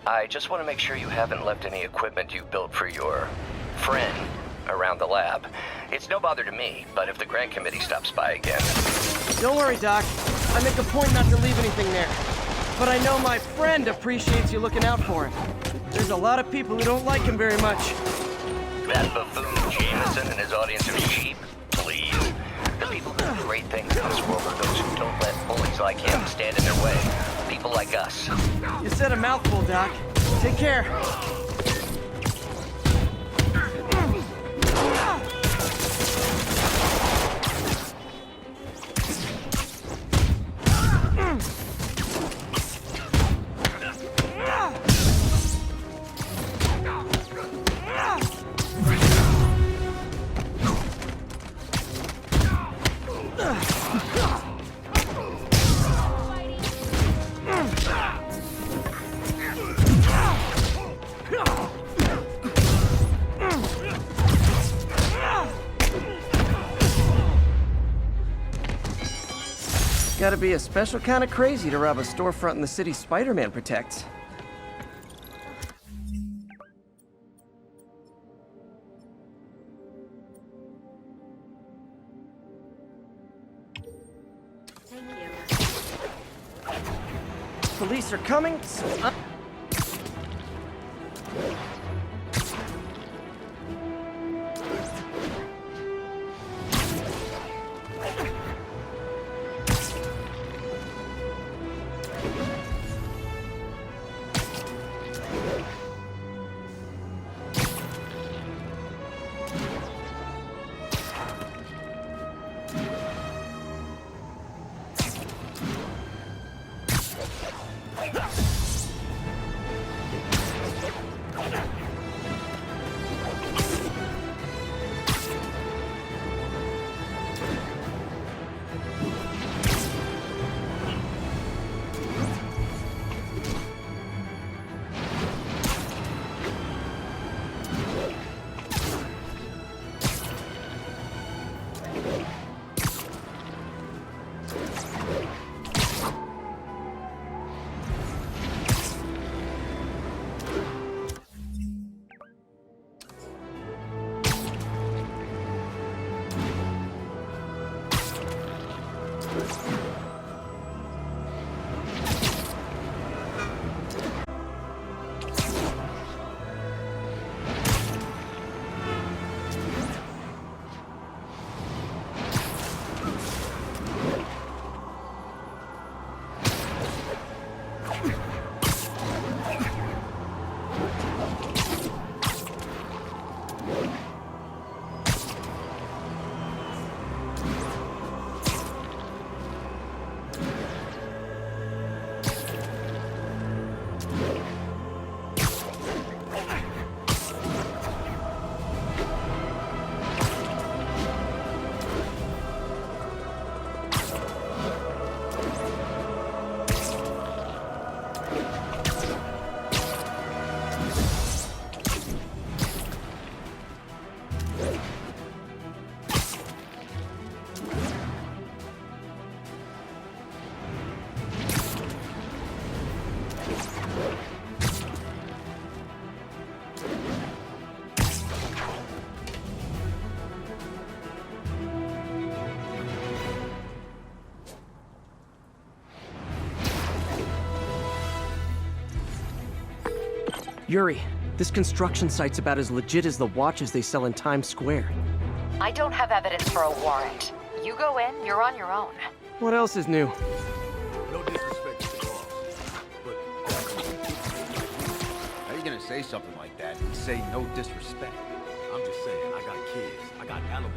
I just want to make sure you haven't left any equipment you built for your friend around the lab. It's no bother to me, but if the grant committee stops by again... Don't worry, Doc. I make a point not to leave anything there. But I know my friend appreciates you looking out for him. There's a lot of people who don't like him very much. That buffoon Jameson and his audience of sheep? Please. The people who do great things in this world are those who don't let bullies like him stand in their way. People like us. You said a mouthful, Doc. Take care. Gotta be a special kind of crazy to rob a storefront in the city Spider-Man protects. Thank you. Police are coming, so Yuri, this construction site's about as legit as the watches they sell in Times Square. I don't have evidence for a warrant. You go in, you're on your own. What else is new? No disrespect to the boss, but how you gonna say something like that and say no disrespect? I'm just saying, I got kids, I got alimony.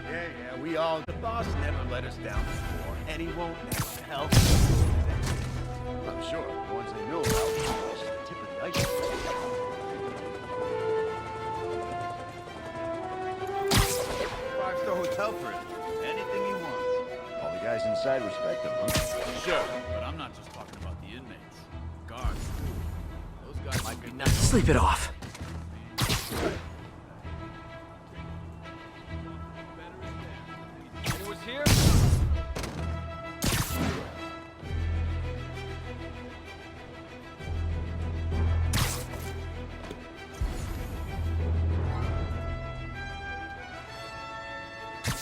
Yeah, we all. The boss never let us down before, and he won't now. Hell, I'm sure the ones they know about are just the tip of the iceberg. 5-star hotel for him. Anything he wants. All the guys inside respect him, huh? Sure, but I'm not just talking about the inmates. Guards, too. Those guys might be nice. Sleep it off. Who was here?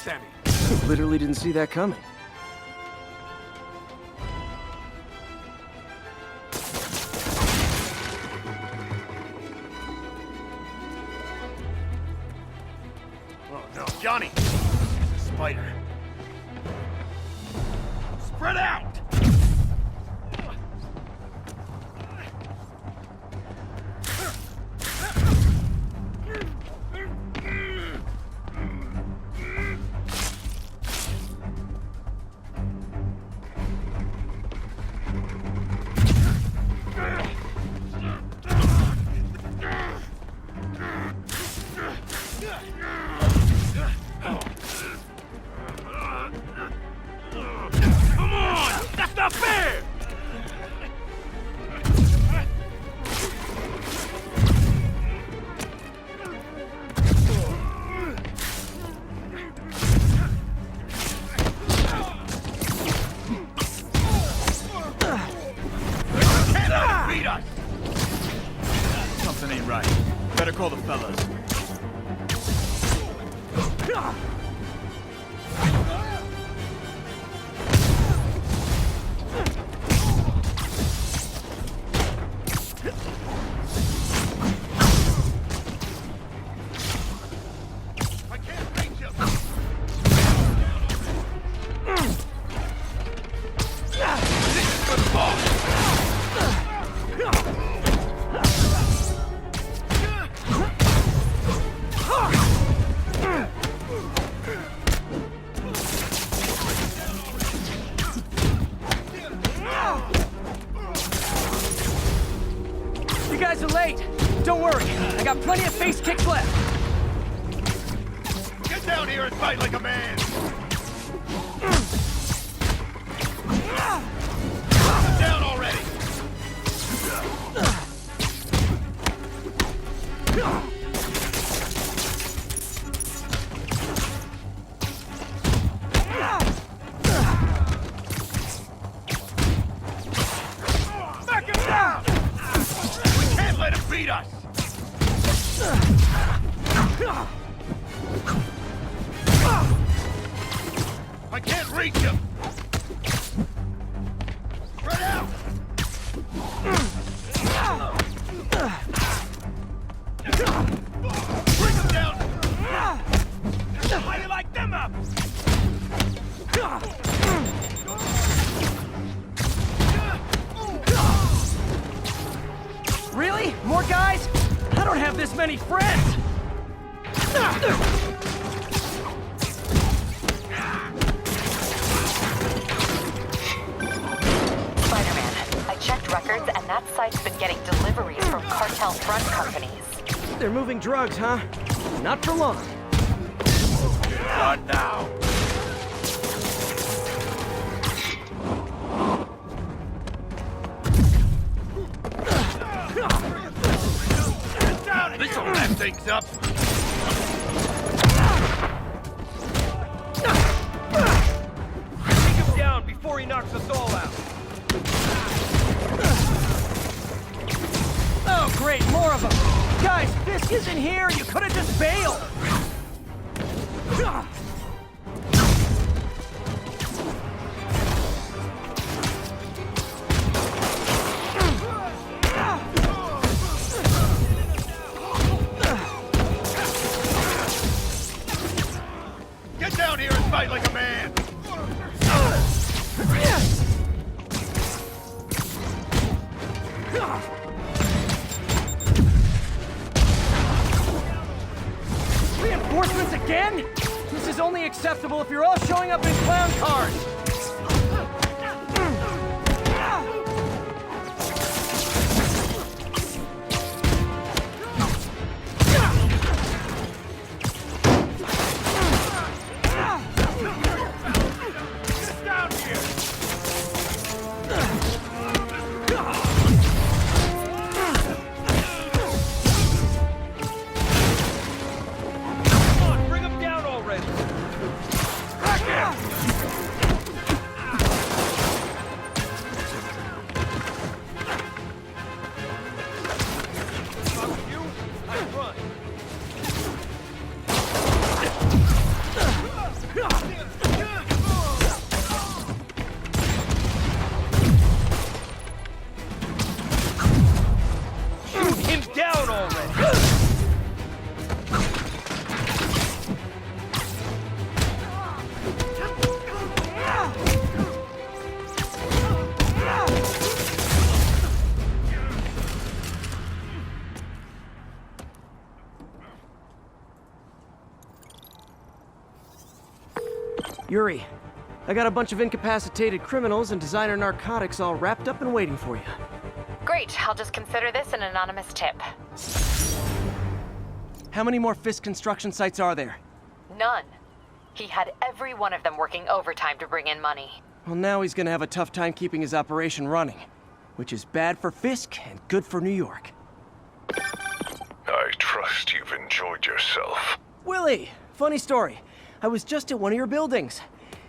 Sammy. Literally didn't see that coming. Oh no, Johnny! It's a spider. Spread out! Come on! That's not fair! Can't beat us! Something ain't right. Better call the fellas. I can't reach him! This is for the boss! You guys are late. Don't worry. I got plenty of face kicks left. Get down here and fight like a man! Get down already! Back him down! We can't let him beat us! I can't reach him! Spread out! Bring him down! How do you like them up? Really? More guys? I don't have this many friends! Spider-Man, I checked records and that site's been getting deliveries from cartel front companies. They're moving drugs, huh? Not for long. Not now! This'll wrap things up! Take him down before he knocks us all out. Oh, great, more of them. Guys, Fisk isn't here. You could have just bailed. Get down here and fight like a man! Reinforcements again? This is only acceptable if you're all showing up in clown cars. Get down here! Come on, bring him down already. Back him! Yuri, I got a bunch of incapacitated criminals and designer narcotics all wrapped up and waiting for you. Great, I'll just consider this an anonymous tip. How many more Fisk construction sites are there? None. He had every one of them working overtime to bring in money. Well, now he's gonna have a tough time keeping his operation running, which is bad for Fisk and good for New York. I trust you've enjoyed yourself. Willie, funny story. I was just at one of your buildings,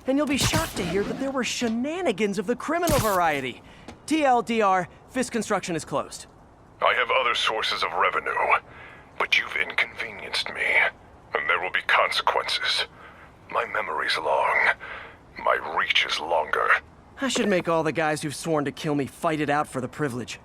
and you'll be shocked to hear that there were shenanigans of the criminal variety. TLDR, Fisk Construction is closed. I have other sources of revenue, but you've inconvenienced me, and there will be consequences. My memory's long. My reach is longer. I should make all the guys who've sworn to kill me fight it out for the privilege.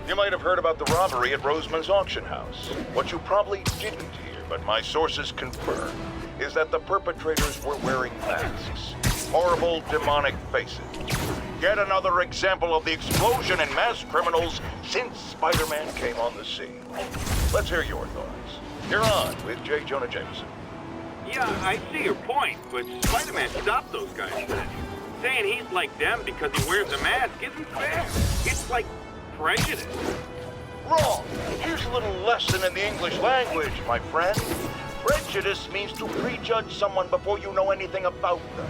You might have heard about the robbery at Roseman's auction house. What you probably didn't hear, but my sources confirm, is that the perpetrators were wearing masks. Horrible, demonic faces. Yet another example of the explosion in mass criminals since Spider-Man came on the scene. Let's hear your thoughts. You're on with J. Jonah Jameson. Yeah, I see your point, but Spider-Man stopped those guys then. Saying he's like them because he wears a mask isn't fair. It's like prejudice. Wrong. Here's a little lesson in the English language, my friend. Prejudice means to prejudge someone before you know anything about them.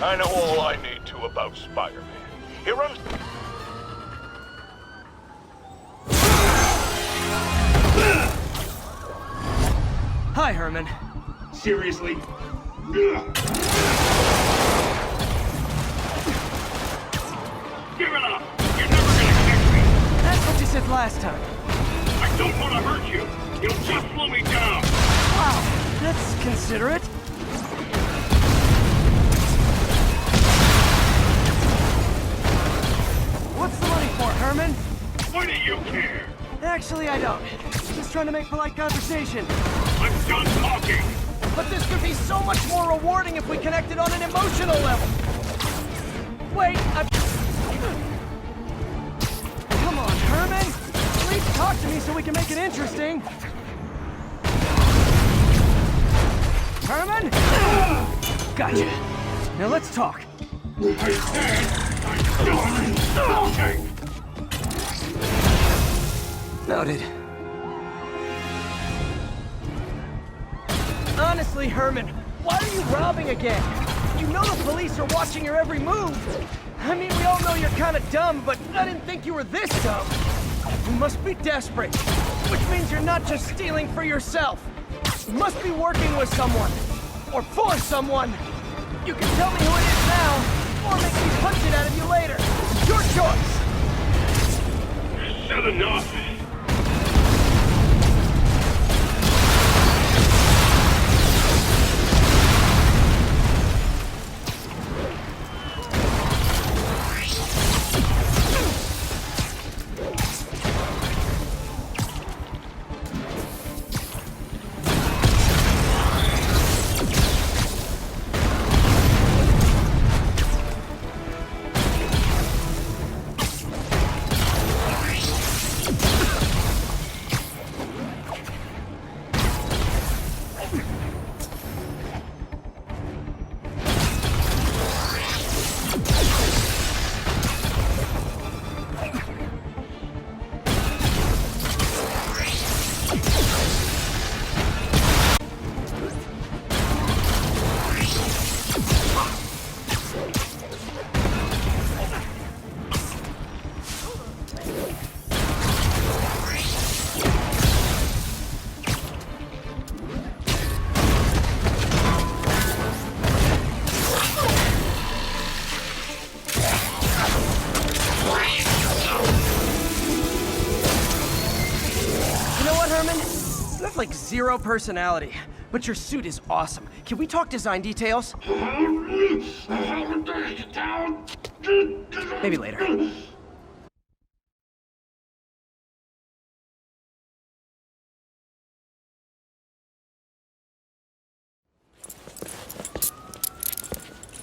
I know all I need to about Spider-Man. He runs... Hi, Herman. Seriously? Give it up! You're never gonna catch me! That's what you said last time. I don't want to hurt you! You'll just slow me down! Wow, that's considerate. What's the money for, Herman? Why do you care? Actually, I don't. Just trying to make polite conversation. I'm done talking! But this could be so much more rewarding if we connected on an emotional level. Wait, Come on, Herman. At least talk to me so we can make it interesting. Herman? Gotcha. Now let's talk. I said I'm done talking! Noted. Honestly, Herman, why are you robbing again? You know the police are watching your every move. I mean, we all know you're kind of dumb, but I didn't think you were this dumb. You must be desperate, which means you're not just stealing for yourself. You must be working with someone, or for someone. You can tell me who it is now, or make me punch it out of you later. Your choice. Said enough! have like zero personality, but your suit is awesome. Can we talk design details? Maybe later.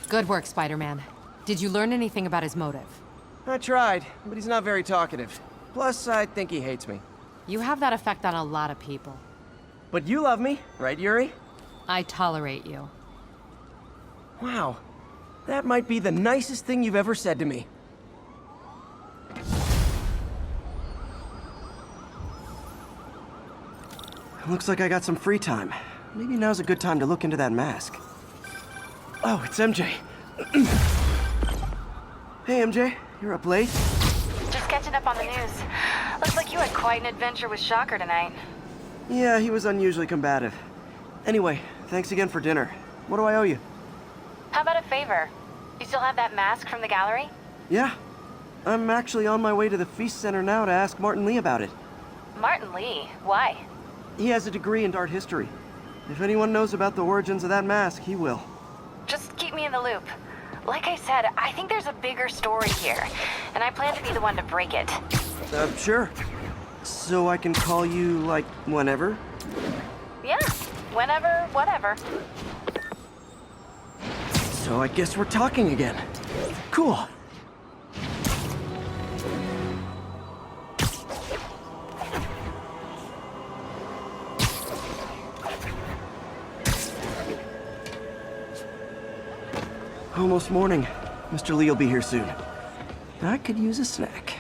Good work, Spider-Man. Did you learn anything about his motive? I tried, but he's not very talkative. Plus, I think he hates me. You have that effect on a lot of people. But you love me, right, Yuri? I tolerate you. Wow. That might be the nicest thing you've ever said to me. Looks like I got some free time. Maybe now's a good time to look into that mask. Oh, it's MJ. Hey, MJ. You're up late? Just catching up on the news. Looks like you had quite an adventure with Shocker tonight. Yeah, he was unusually combative. Anyway, thanks again for dinner. What do I owe you? How about a favor? You still have that mask from the gallery? Yeah. I'm actually on my way to the Feast Center now to ask Martin Lee about it. Martin Lee? Why? He has a degree in art history. If anyone knows about the origins of that mask, he will. Just keep me in the loop. Like I said, I think there's a bigger story here, and I plan to be the one to break it. Sure. So I can call you, like, whenever? Yeah, whenever, whatever. So I guess we're talking again. Cool. Almost morning. Mr. Lee will be here soon. I could use a snack.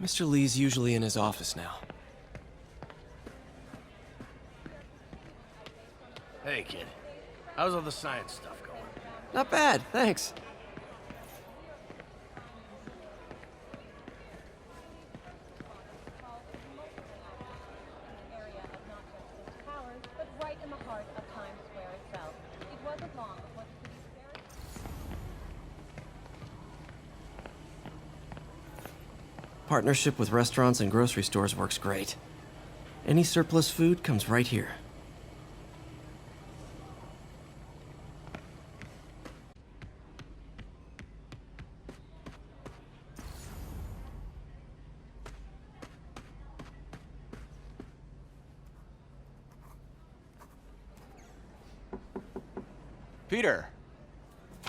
Mr. Lee's usually in his office now. Hey, kid. How's all the science stuff going? Not bad, thanks. Partnership with restaurants and grocery stores works great. Any surplus food comes right here. Peter,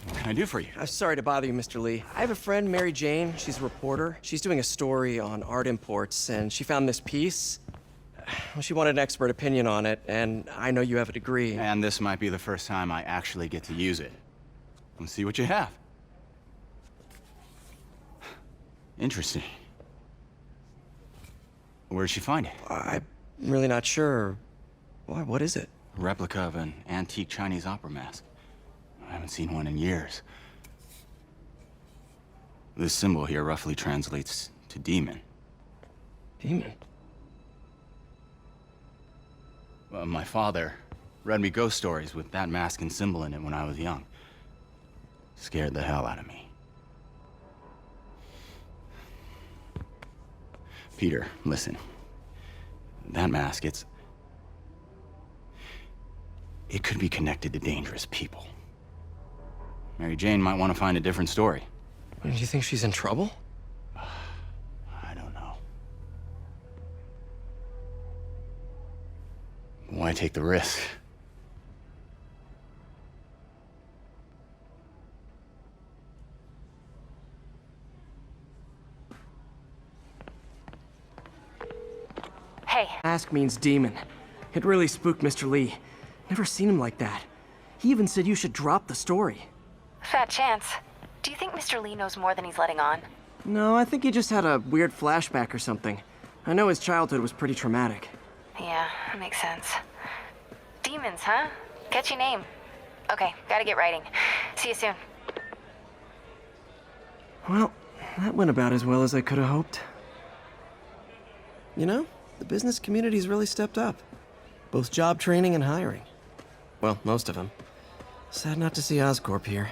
what can I do for you? Sorry to bother you, Mr. Lee. I have a friend, Mary Jane. She's a reporter. She's doing a story on art imports, and she found this piece. Well, she wanted an expert opinion on it, and I know you have a degree. And this might be the first time I actually get to use it. Let's see what you have. Interesting. Where'd she find it? I'm really not sure. Why, what is it? A replica of an antique Chinese opera mask. I haven't seen one in years. This symbol here roughly translates to demon. Demon? My father read me ghost stories with that mask and symbol in it when I was young. Scared the hell out of me. Peter, listen. That mask, it could be connected to dangerous people. Mary Jane might want to find a different story. Do you think she's in trouble? I don't know. Why take the risk? Hey, Mask means demon. It really spooked Mr. Lee. Never seen him like that. He even said you should drop the story. fat chance. Do you think Mr. Lee knows more than he's letting on? No, I think he just had a weird flashback or something. I know his childhood was pretty traumatic. Yeah, that makes sense. Demons, huh? Catchy name. Okay, gotta get writing. See you soon. Well, that went about as well as I could have hoped. You know, the business community's really stepped up. Both job training and hiring. Well, most of them. Sad not to see Oscorp here.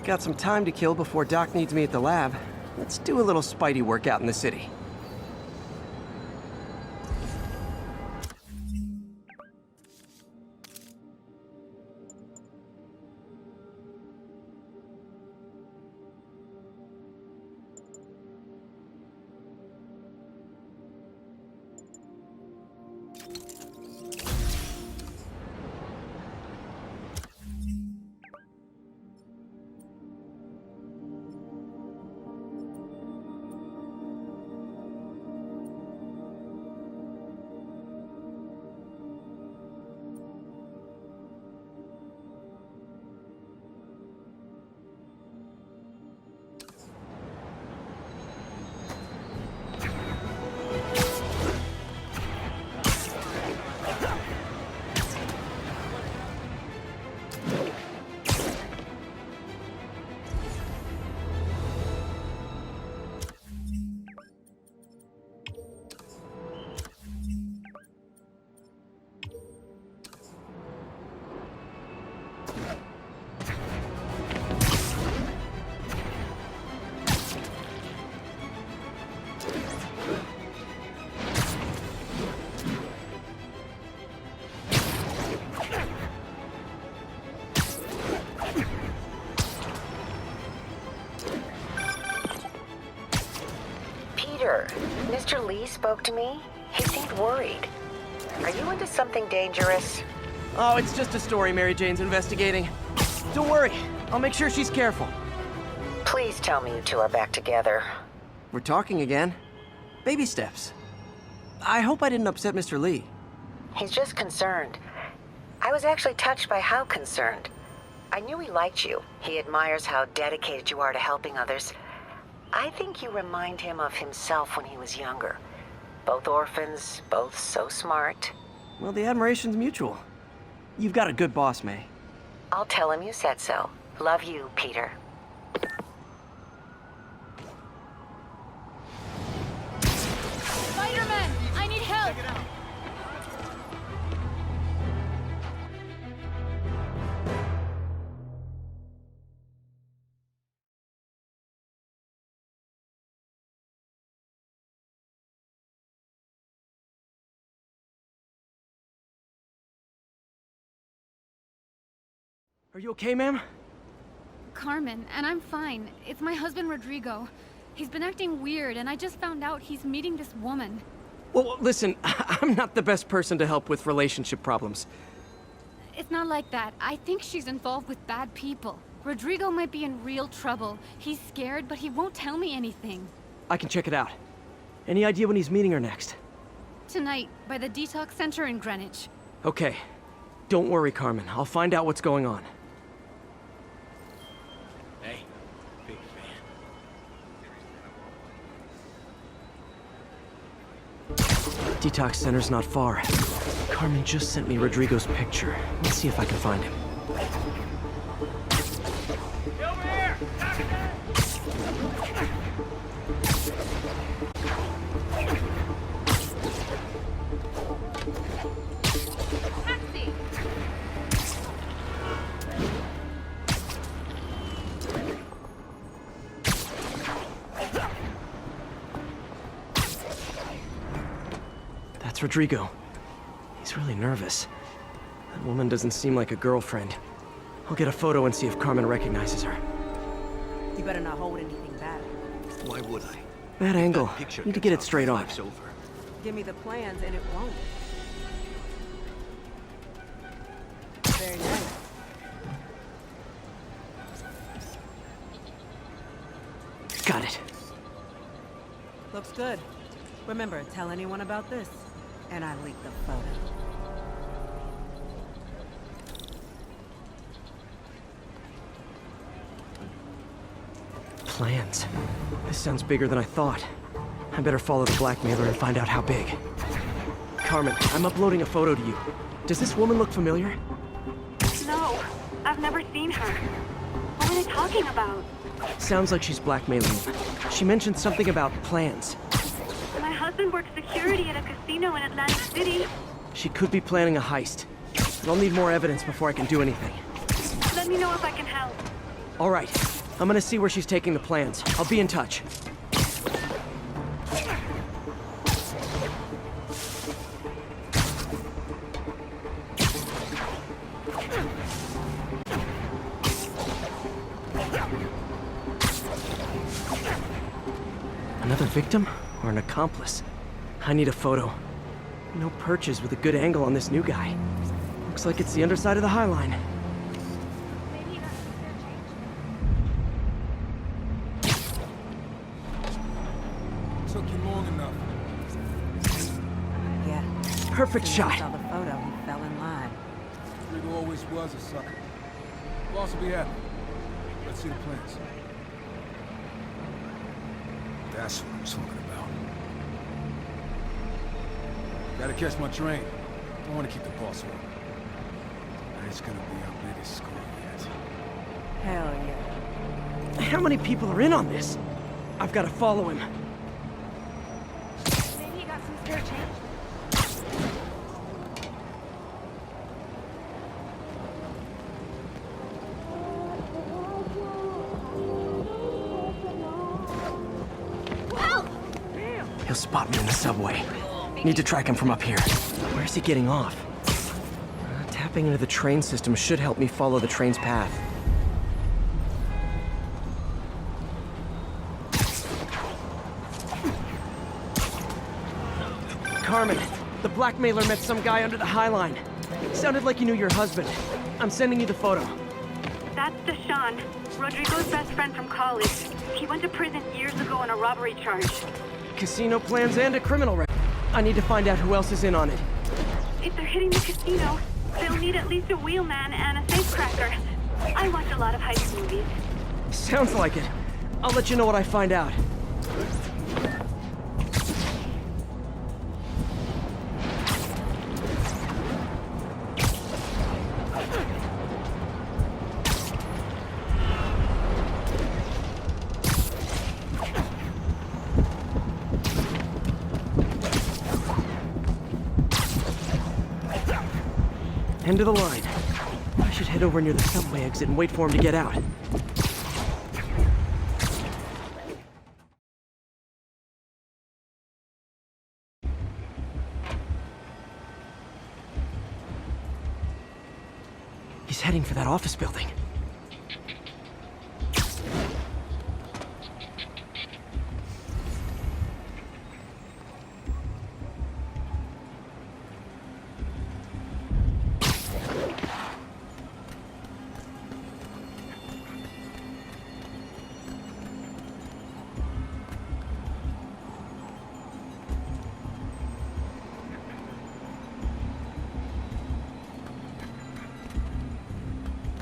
Got some time to kill before Doc needs me at the lab. Let's do a little Spidey workout in the city. Mr. Lee spoke to me. He seemed worried. Are you into something dangerous? Oh, it's just a story Mary Jane's investigating. Don't worry, I'll make sure she's careful. Please tell me you two are back together. We're talking again. Baby steps. I hope I didn't upset Mr. Lee. He's just concerned. I was actually touched by how concerned. I knew he liked you. He admires how dedicated you are to helping others. I think you remind him of himself when he was younger. Both orphans, both so smart. Well, the admiration's mutual. You've got a good boss, May. I'll tell him you said so. Love you, Peter. Spider-Man! I need help! Are you okay, ma'am? Carmen, and I'm fine. It's my husband, Rodrigo. He's been acting weird, and I just found out he's meeting this woman. Well, listen, I'm not the best person to help with relationship problems. It's not like that. I think she's involved with bad people. Rodrigo might be in real trouble. He's scared, but he won't tell me anything. I can check it out. Any idea when he's meeting her next? Tonight, by the detox center in Greenwich. Okay. Don't worry, Carmen. I'll find out what's going on. Hey, big fan. Detox center's not far. Carmen just sent me Rodrigo's picture. Let's see if I can find him. Over here! That's Rodrigo. He's really nervous. That woman doesn't seem like a girlfriend. I'll get a photo and see if Carmen recognizes her. You better not hold anything back. Why would I? Bad angle. That picture Need to get it gets out, straight on. life's over. Give me the plans and it won't. Very nice. Got it. Looks good. Remember, tell anyone about this, and I leak the photo. Plans. This sounds bigger than I thought. I better follow the blackmailer and find out how big. Carmen, I'm uploading a photo to you. Does this woman look familiar? No, I've never seen her. What are they talking about? Sounds like she's blackmailing you. She mentioned something about plans. My husband works security at a casino in Atlantic City. She could be planning a heist. But I'll need more evidence before I can do anything. Let me know if I can help. All right. I'm gonna see where she's taking the plans. I'll be in touch. Another victim or an accomplice? I need a photo. No perches with a good angle on this new guy. Looks like it's the underside of the High Line. Took you long enough. Yeah. Perfect As soon as shot. I saw the photo, he fell in line. Rodrigo always was a sucker. Boss will be happy. Let's see the plans. That's what I'm talking about. Gotta catch my train. I want to keep the boss warm. It's gonna be our biggest score yet. Hell yeah. How many people are in on this? I've got to follow him. Maybe you got some spare change? He'll spot me in the subway. Need to track him from up here. Where's he getting off? Tapping into the train system should help me follow the train's path. Carmen, the blackmailer met some guy under the High Line. Sounded like he knew your husband. I'm sending you the photo. That's Deshaun, Rodrigo's best friend from college. He went to prison years ago on a robbery charge. Casino plans and a criminal record. I need to find out who else is in on it. If they're hitting the casino, they'll need at least a wheelman and a safecracker. I watch a lot of heist movies. Sounds like it. I'll let you know what I find out. End of the line. I should head over near the subway exit and wait for him to get out. He's heading for that office building.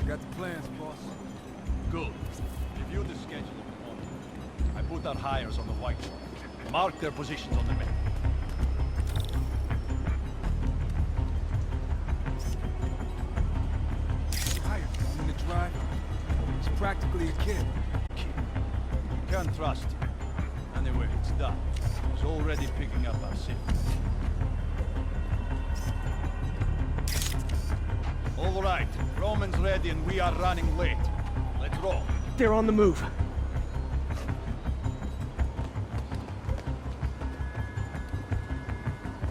Got the plans, boss. Good. Review the schedule of the moment. I put our hires on the whiteboard. Mark their positions on the map. Hired 1-minute drive. He's practically a kid. Can't trust him. Anyway, it's done. He's already picking up our signal. All right, Roman's ready and we are running late. Let's roll. They're on the move.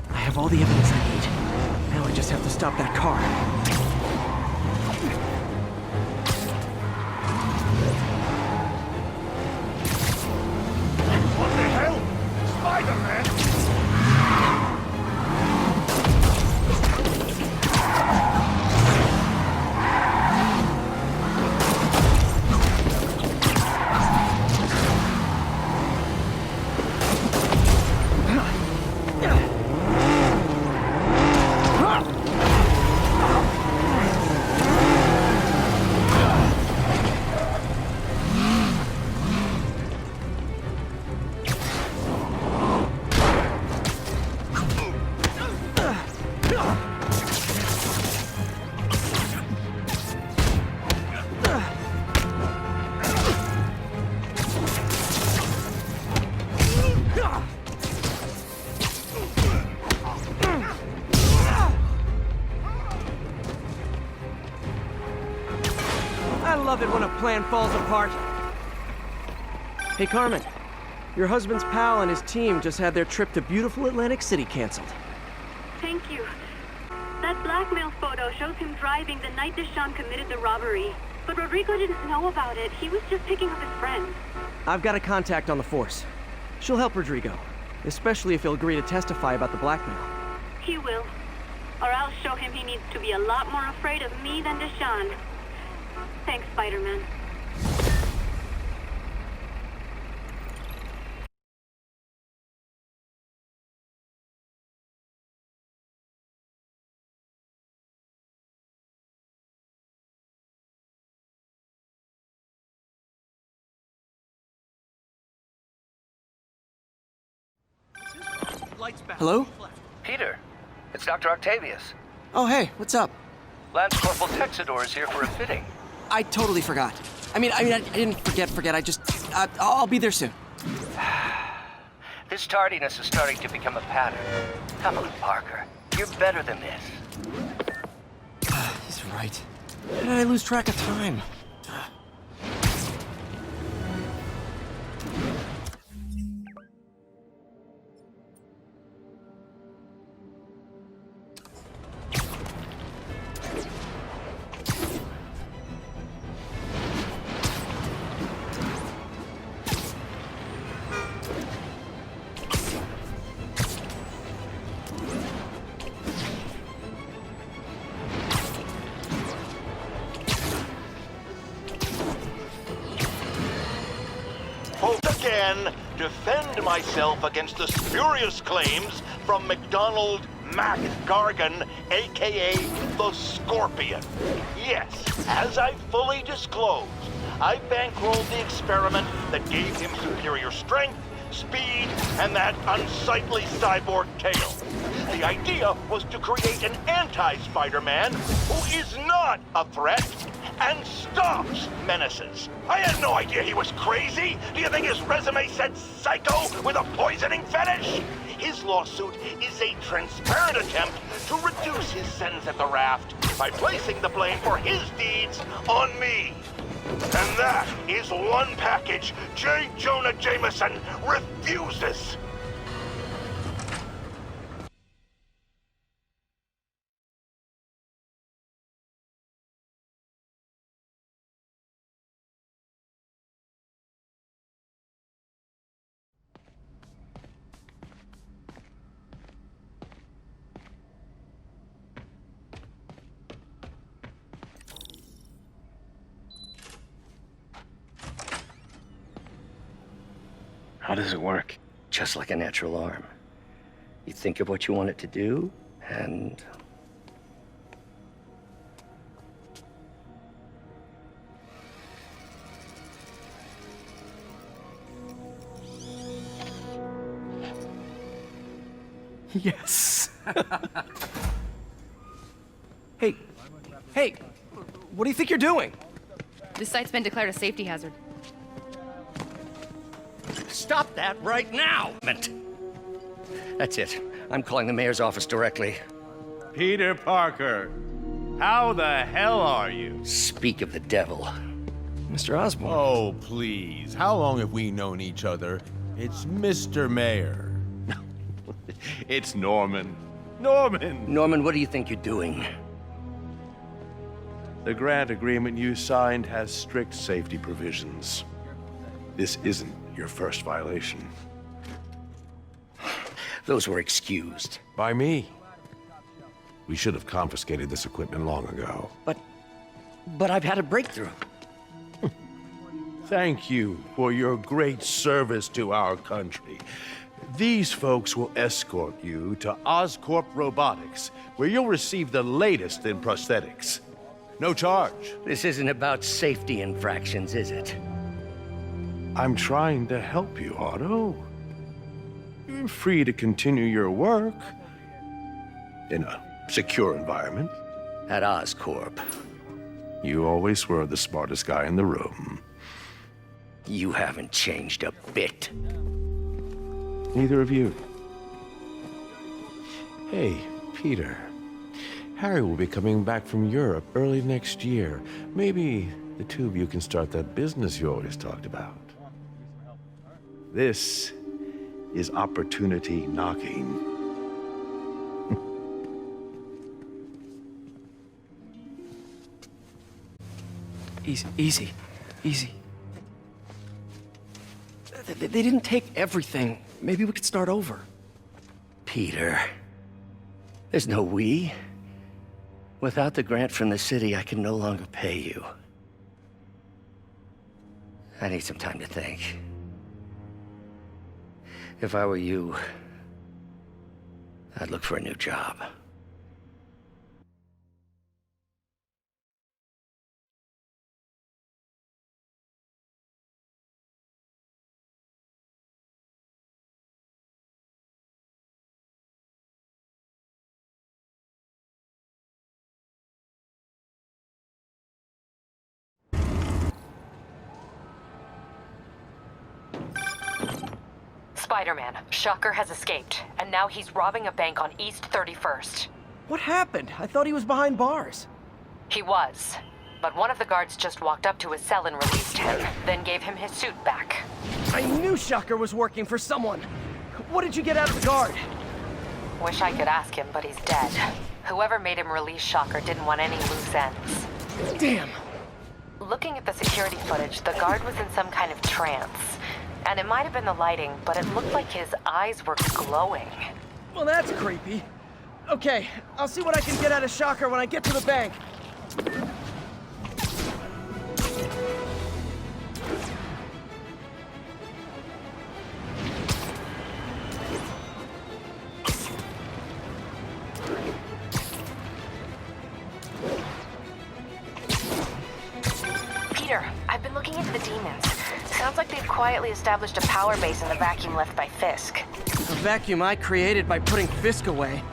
I have all the evidence I need. Now I just have to stop that car. I love it when a plan falls apart. Hey, Carmen. Your husband's pal and his team just had their trip to beautiful Atlantic City canceled. Thank you. That blackmail photo shows him driving the night Deshawn committed the robbery. But Rodrigo didn't know about it. He was just picking up his friend. I've got a contact on the force. She'll help Rodrigo, especially if he'll agree to testify about the blackmail. He will. Or I'll show him he needs to be a lot more afraid of me than Deshawn. Thanks, Spider-Man. Hello? Peter, it's Dr. Octavius. Oh, hey, what's up? Lance Corporal Texador is here for a fitting. I totally forgot. I didn't forget. I just, I'll be there soon. This tardiness is starting to become a pattern. Come on, Parker. You're better than this. He's right. How did I lose track of time? Defend myself against the spurious claims from McDonald Mac Gargan, aka the Scorpion. Yes, as I fully disclosed, I bankrolled the experiment that gave him superior strength, speed, and that unsightly cyborg tail. The idea was to create an anti-Spider-Man who is not a threat and stops menaces. I had no idea he was crazy. Do you think his resume said psycho with a poisoning fetish? His lawsuit is a transparent attempt to reduce his sentence at the raft by placing the blame for his deeds on me. And that is one package J. Jonah Jameson refuses. How does it work? Just like a natural arm. You think of what you want it to do, and... Yes. Hey, what do you think you're doing? This site's been declared a safety hazard. Stop that right now! That's it. I'm calling the mayor's office directly. Peter Parker, how the hell are you? Speak of the devil. Mr. Osborn. Oh, please. How long have we known each other? It's Mr. Mayor. It's Norman. Norman, what do you think you're doing? The grant agreement you signed has strict safety provisions. This isn't your first violation. Those were excused. By me. We should have confiscated this equipment long ago. But I've had a breakthrough. Thank you for your great service to our country. These folks will escort you to Oscorp Robotics, where you'll receive the latest in prosthetics. No charge. This isn't about safety infractions, is it? I'm trying to help you, Otto. You're free to continue your work in a secure environment. At Oscorp. You always were the smartest guy in the room. You haven't changed a bit. Neither of you. Hey, Peter. Harry will be coming back from Europe early next year. Maybe the two of you can start that business you always talked about. This is opportunity knocking. Easy. They didn't take everything. Maybe we could start over. Peter, there's no we. Without the grant from the city, I can no longer pay you. I need some time to think. If I were you, I'd look for a new job. Spider-Man, Shocker has escaped, and now he's robbing a bank on East 31st. What happened? I thought he was behind bars. He was, but one of the guards just walked up to his cell and released him, then gave him his suit back. I knew Shocker was working for someone. What did you get out of the guard? Wish I could ask him, but he's dead. Whoever made him release Shocker didn't want any loose ends. Damn. Looking at the security footage, the guard was in some kind of trance. And it might have been the lighting, but it looked like his eyes were glowing. Well, that's creepy. Okay, I'll see what I can get out of Shocker when I get to the bank. Peter, I've been looking into the demons. Sounds like they've quietly established a power base in the vacuum left by Fisk. The vacuum I created by putting Fisk away.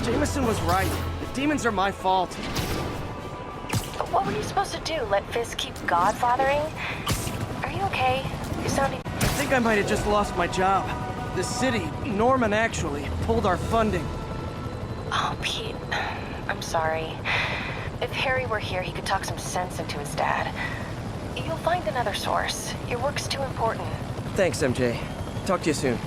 Jameson was right. The demons are my fault. But what were you supposed to do? Let Fisk keep godfathering? Are you okay? You're sounding... I think I might have just lost my job. The city, Norman actually, pulled our funding. Oh, Pete. I'm sorry. If Harry were here, he could talk some sense into his dad. You'll find another source. Your work's too important. Thanks, MJ. Talk to you soon.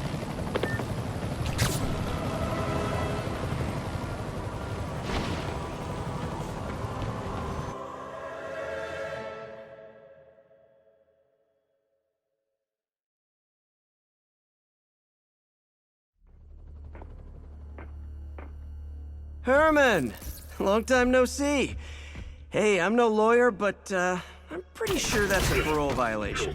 Herman! Long time no see. Hey, I'm no lawyer, but, I'm pretty sure that's a parole violation.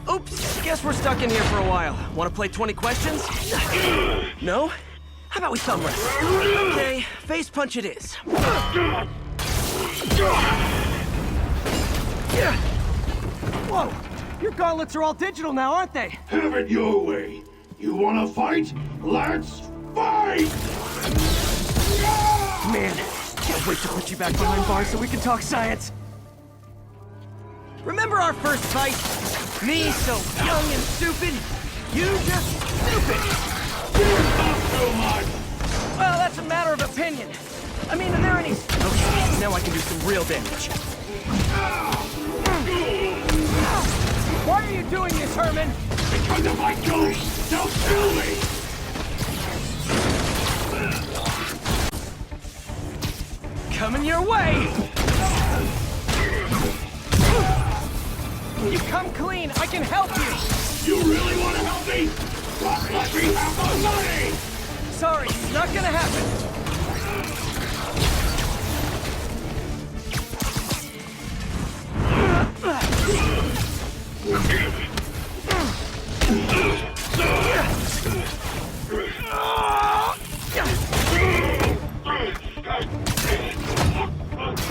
Oops, guess we're stuck in here for a while. Want to play 20 questions? No? How about we thumb wrestle? Okay, face punch it is. Whoa! Your gauntlets are all digital now, aren't they? Have it your way. You wanna fight? Let's fight! Man, can't wait to put you back behind bars so we can talk science. Remember our first fight? Me so young and stupid, you just stupid. Not so much. Well, that's a matter of opinion. I mean, are there any... Okay, now I can do some real damage. Why are you doing this, Herman? Because if I don't, don't kill me! Coming your way! You come clean, I can help you! You really want to help me? But let me have the money! Sorry, not gonna happen.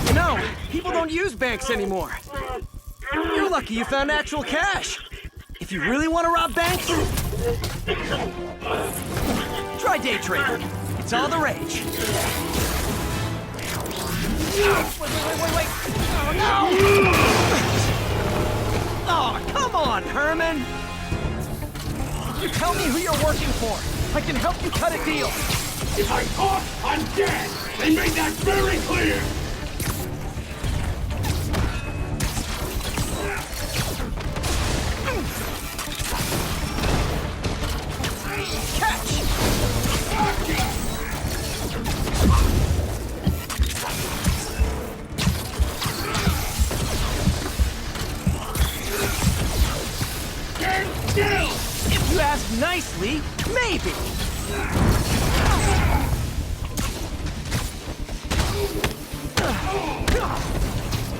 You know, people don't use banks anymore. You're lucky you found actual cash. If you really want to rob banks, try day trading. It's all the rage. Wait. Oh, no! Oh, come on, Herman! You tell me who you're working for. I can help you cut a deal. If I'm caught, I'm dead! They made that very clear! If you ask nicely, maybe.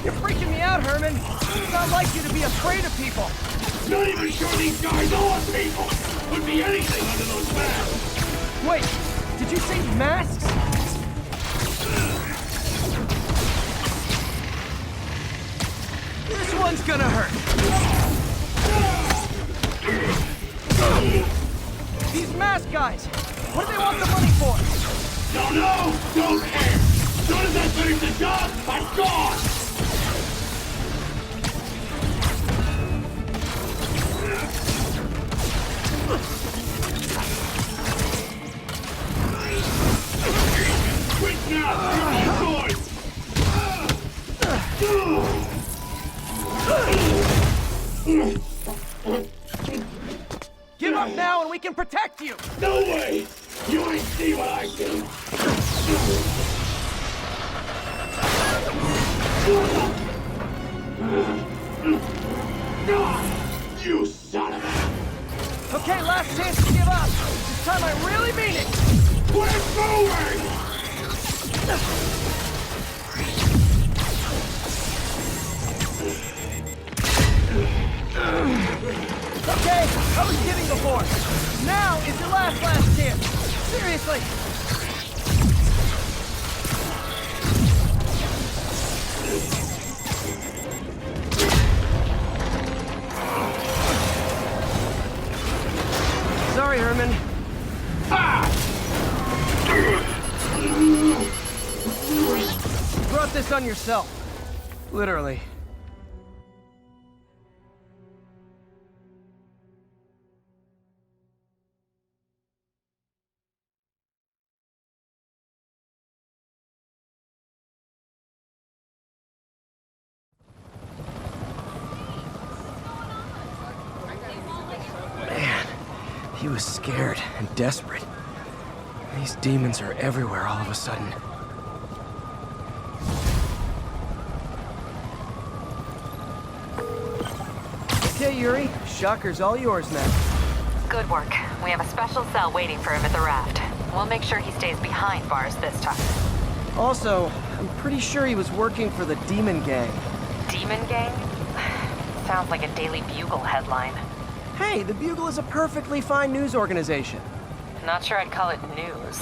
You're freaking me out, Herman. It's not like you to be afraid of people. Not even sure these guys are people! Could be anything under those masks! Wait, did you say masks? This one's gonna hurt. These mask guys, what do they want the money for? Don't know! Don't care! As soon as I finish the job, I'm gone! Quit now! Give up now and we can protect you! No way! You ain't see what I do! You son of a... Okay, last chance to give up. This time I really mean it. We're moving! Okay, I was kidding before. Now is your last chance. Seriously. Sorry, Herman. You brought this on yourself. Literally. He was scared and desperate. These demons are everywhere all of a sudden. Okay, Yuri. Shocker's all yours now. Good work. We have a special cell waiting for him at the raft. We'll make sure he stays behind bars this time. Also, I'm pretty sure he was working for the Demon Gang. Demon Gang? Sounds like a Daily Bugle headline. Hey, the Bugle is a perfectly fine news organization. Not sure I'd call it news.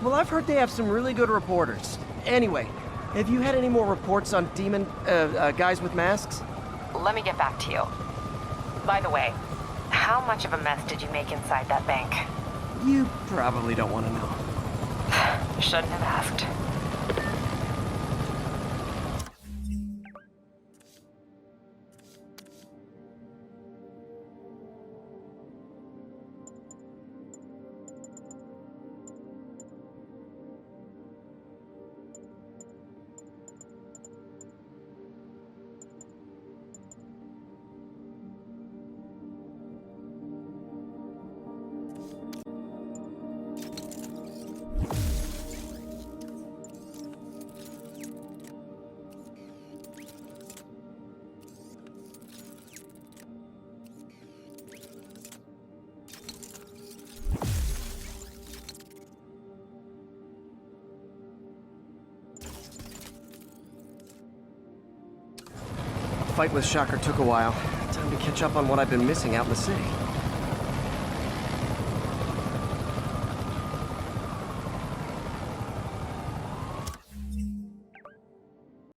Well, I've heard they have some really good reporters. Anyway, have you had any more reports on demon, guys with masks? Let me get back to you. By the way, how much of a mess did you make inside that bank? You probably don't want to know. Shouldn't have asked. The fight with Shocker took a while. Time to catch up on what I've been missing out in the city.